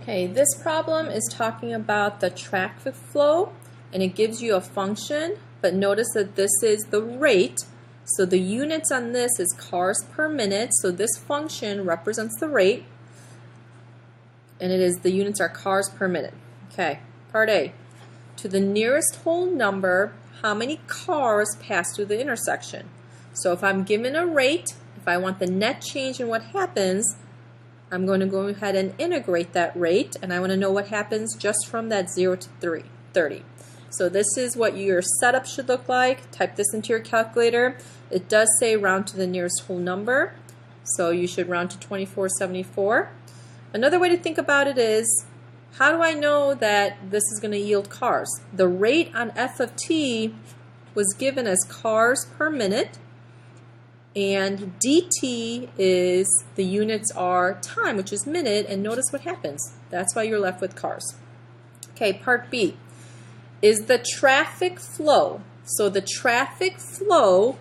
Okay, this problem is talking about the traffic flow, and it gives you a function, but notice that this is the rate. So the units on this is cars per minute, so this function represents the rate, and the units are cars per minute. Okay, part A. To the nearest whole number, how many cars pass through the intersection? So if I'm given a rate, if I want the net change in what happens, I'm going to go ahead and integrate that rate, and I want to know what happens just from that 0 to 30. So this is what your setup should look like. Type this into your calculator. It does say round to the nearest whole number, so you should round to 2474. Another way to think about it is, how do I know that this is going to yield cars? The rate on f of t was given as cars per minute, and dt is, the units are time, which is minute, and notice what happens. That's why you're left with cars. Okay, part B is the traffic flow. So the traffic flow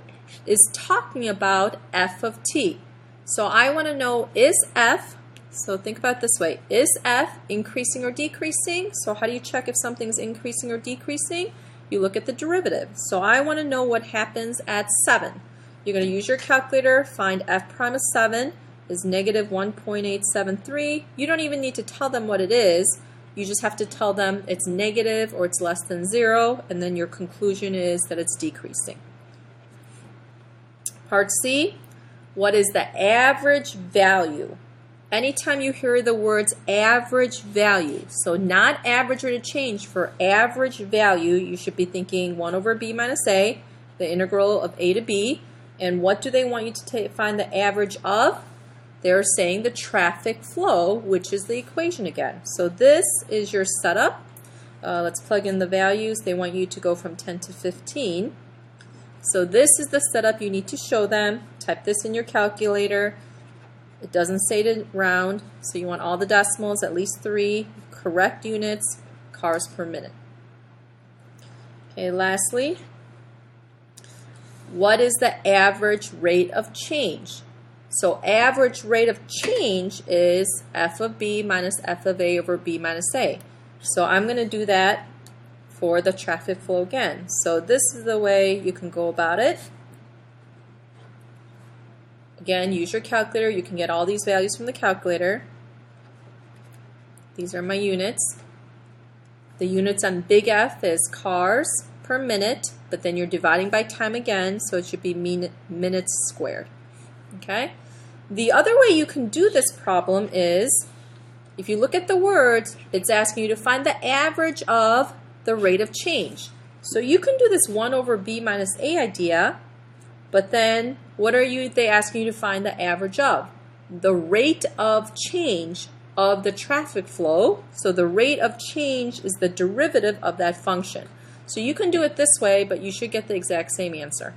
is talking about f of t. So I want to know, is f, so think about it this way, is f increasing or decreasing? So how do you check if something's increasing or decreasing? You look at the derivative. So I want to know what happens at 7. You're going to use your calculator, find f prime of 7 is negative 1.873. You don't even need to tell them what it is. You just have to tell them it's negative or it's less than 0, and then your conclusion is that it's decreasing. Part C, what is the average value? Anytime you hear the words average value, so not average rate of change, for average value, you should be thinking 1 over b minus a, the integral of a to b. And what do they want you to find the average of? They're saying the traffic flow, which is the equation again. So this is your setup. Let's plug in the values. They want you to go from 10 to 15. So this is the setup you need to show them. Type this in your calculator. It doesn't say to round, so you want all the decimals, at least 3, correct units, cars per minute. Okay, lastly, what is the average rate of change? So average rate of change is f of b minus f of a over b minus a. So I'm going to do that for the traffic flow again. So this is the way you can go about it. Again, use your calculator. You can get all these values from the calculator. These are my units. The units on big F is cars per minute, but then you're dividing by time again, so it should be minutes squared. Okay? The other way you can do this problem is, if you look at the words, it's asking you to find the average of the rate of change. So you can do this 1 over b minus a idea, but then what are they asking you to find the average of? The rate of change of the traffic flow. So the rate of change is the derivative of that function. So you can do it this way, but you should get the exact same answer.